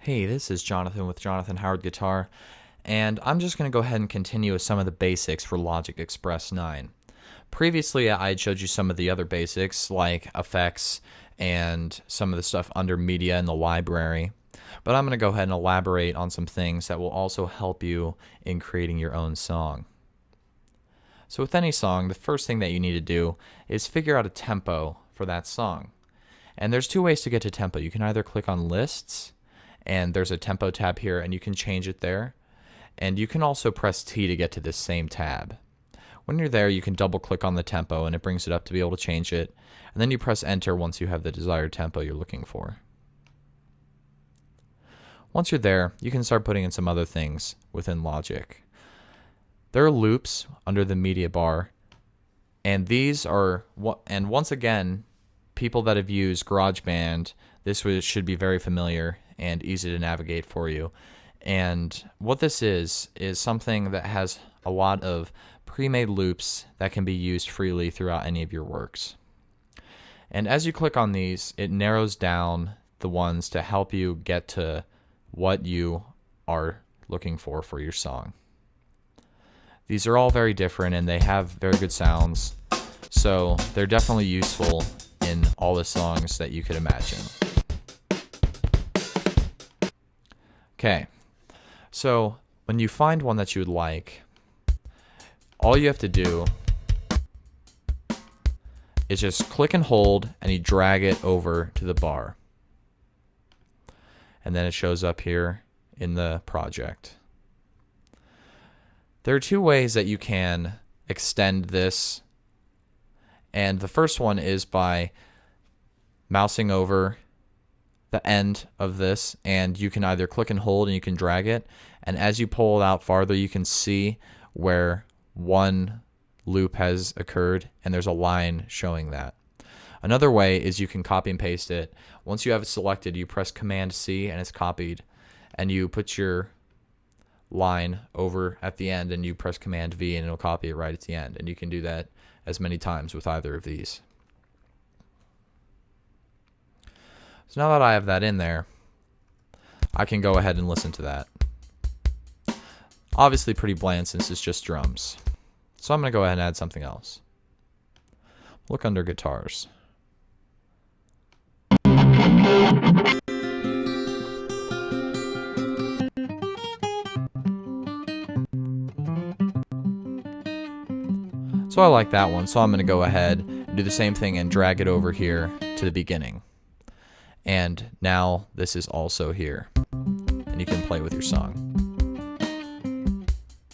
Hey, this is Jonathan with Jonathan Howard Guitar, and I'm just going to go ahead and continue with some of the basics for Logic Express 9. Previously, I had showed you some of the other basics like effects and some of the stuff under media in the library, but I'm going to go ahead and elaborate on some things that will also help you in creating your own song. So with any song, the first thing that you need to do is figure out a tempo for that song. And there's two ways to get to tempo. You can either click on lists, and there's a tempo tab here, and you can change it there. And you can also press T to get to this same tab. When you're there, you can double click on the tempo and it brings it up to be able to change it. And then you press enter once you have the desired tempo you're looking for. Once you're there, you can start putting in some other things within Logic. There are loops under the media bar, and these are, and once again, people that have used GarageBand, should be very familiar and easy to navigate for you. And what this is something that has a lot of pre-made loops that can be used freely throughout any of your works. And as you click on these, it narrows down the ones to help you get to what you are looking for your song. These are all very different and they have very good sounds, so they're definitely useful in all the songs that you could imagine. Okay, so when you find one that you would like, all you have to do is just click and hold and you drag it over to the bar. And then it shows up here in the project. There are two ways that you can extend this, and the first one is by mousing over the end of this, and you can either click and hold and you can drag it, and as you pull it out farther you can see where one loop has occurred and there's a line showing that. Another way is you can copy and paste it. Once you have it selected, you press Command C and it's copied, and you put your line over at the end and you press Command V and it'll copy it right at the end, and you can do that as many times with either of these. So now that I have that in there, I can go ahead and listen to that. Obviously pretty bland since it's just drums. So I'm going to go ahead and add something else. Look under guitars. So I like that one, so I'm going to go ahead and do the same thing and drag it over here to the beginning. And now this is also here, and you can play with your song.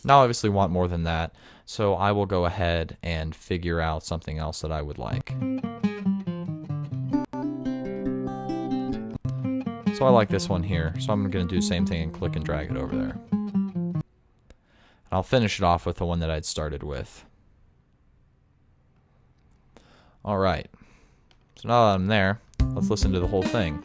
Now I obviously want more than that, so I will go ahead and figure out something else that I would like. So I like this one here, so I'm going to do the same thing and click and drag it over there. And I'll finish it off with the one that I'd started with. Alright, so now that I'm there, let's listen to the whole thing.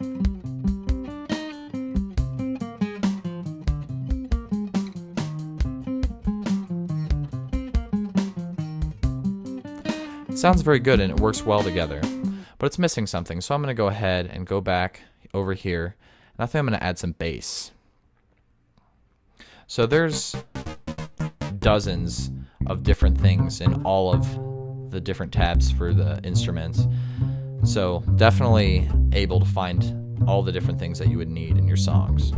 It sounds very good and it works well together, but it's missing something, so I'm going to go ahead and go back over here, and I think I'm going to add some bass. So there's dozens of different things in all of the different tabs for the instruments, so definitely able to find all the different things that you would need in your songs.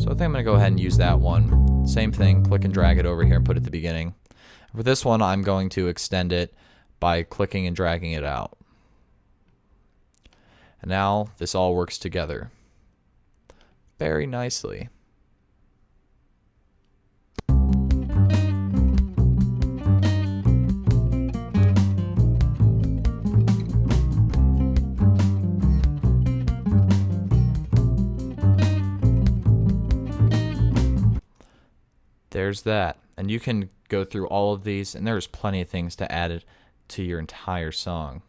So I think I'm going to go ahead and use that one. Same thing, click and drag it over here and put it at the beginning. For this one, I'm going to extend it by clicking and dragging it out. And now this all works together very nicely. There's that, and you can go through all of these, and there's plenty of things to add to your entire song.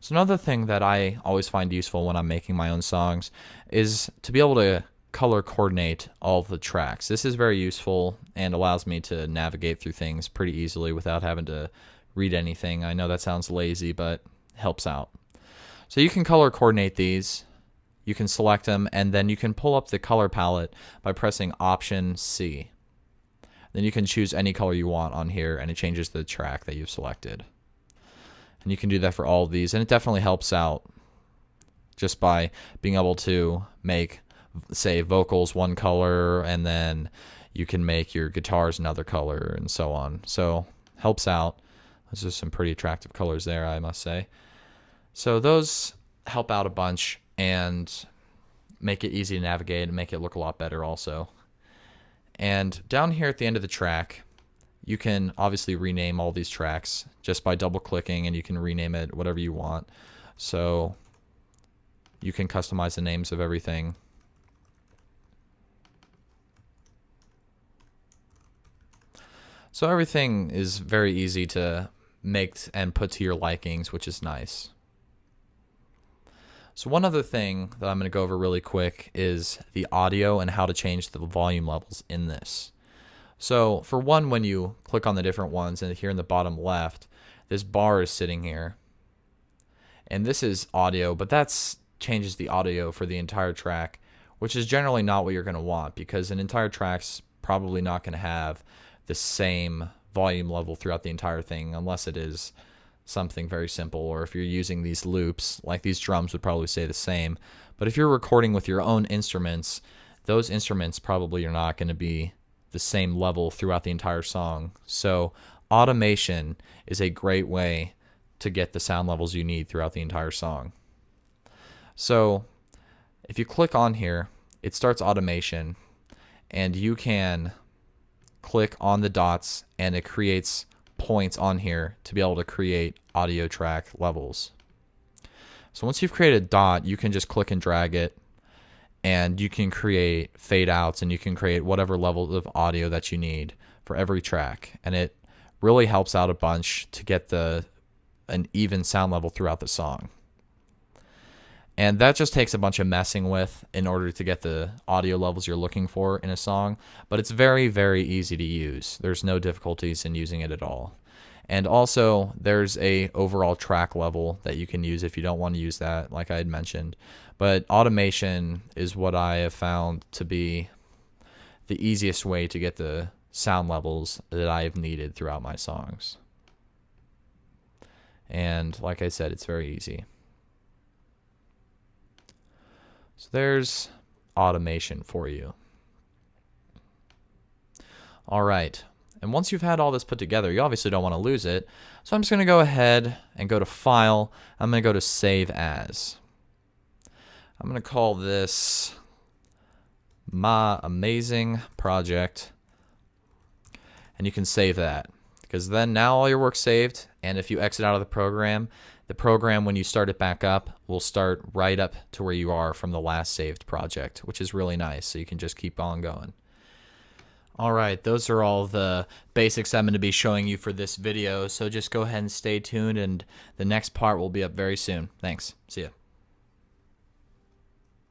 So another thing that I always find useful when I'm making my own songs is to be able to color coordinate all of the tracks. This is very useful and allows me to navigate through things pretty easily without having to read anything. I know that sounds lazy, but it helps out. So you can color coordinate these. You can select them, and then you can pull up the color palette by pressing Option C. Then you can choose any color you want on here, and it changes the track that you've selected. And you can do that for all of these, and it definitely helps out just by being able to make, say, vocals one color, and then you can make your guitars another color, and so on. So helps out. Those are some pretty attractive colors there, I must say. So those help out a bunch and make it easy to navigate and make it look a lot better also. And down here at the end of the track, you can obviously rename all these tracks just by double clicking, and you can rename it whatever you want. So you can customize the names of everything. So everything is very easy to make and put to your likings, which is nice. So one other thing that I'm going to go over really quick is the audio and how to change the volume levels in this. So for one, when you click on the different ones, and here in the bottom left, this bar is sitting here. And this is audio, but that's changes the audio for the entire track, which is generally not what you're going to want, because an entire track's probably not going to have the same volume level throughout the entire thing, unless it is something very simple, or if you're using these loops, like these drums would probably stay the same. But if you're recording with your own instruments, those instruments probably are not going to be the same level throughout the entire song. So automation is a great way to get the sound levels you need throughout the entire song. So if you click on here, it starts automation, and you can click on the dots, and it creates points on here to be able to create audio track levels. So once you've created a dot, you can just click and drag it, and you can create fade outs, and you can create whatever level of audio that you need for every track. And it really helps out a bunch to get an even sound level throughout the song. And that just takes a bunch of messing with in order to get the audio levels you're looking for in a song. But it's very, very easy to use. There's no difficulties in using it at all. And also, there's a overall track level that you can use if you don't want to use that, like I had mentioned. But automation is what I have found to be the easiest way to get the sound levels that I've needed throughout my songs. And like I said, it's very easy. So there's automation for you. All right. And once you've had all this put together, you obviously don't want to lose it. So I'm just going to go ahead and go to File. I'm going to go to Save As. I'm going to call this My Amazing Project. And you can save that, because then now all your work's saved. And if you exit out of the program, when you start it back up, will start right up to where you are from the last saved project, which is really nice. So you can just keep on going. All right, those are all the basics I'm going to be showing you for this video. So just go ahead and stay tuned, and the next part will be up very soon. Thanks. See ya.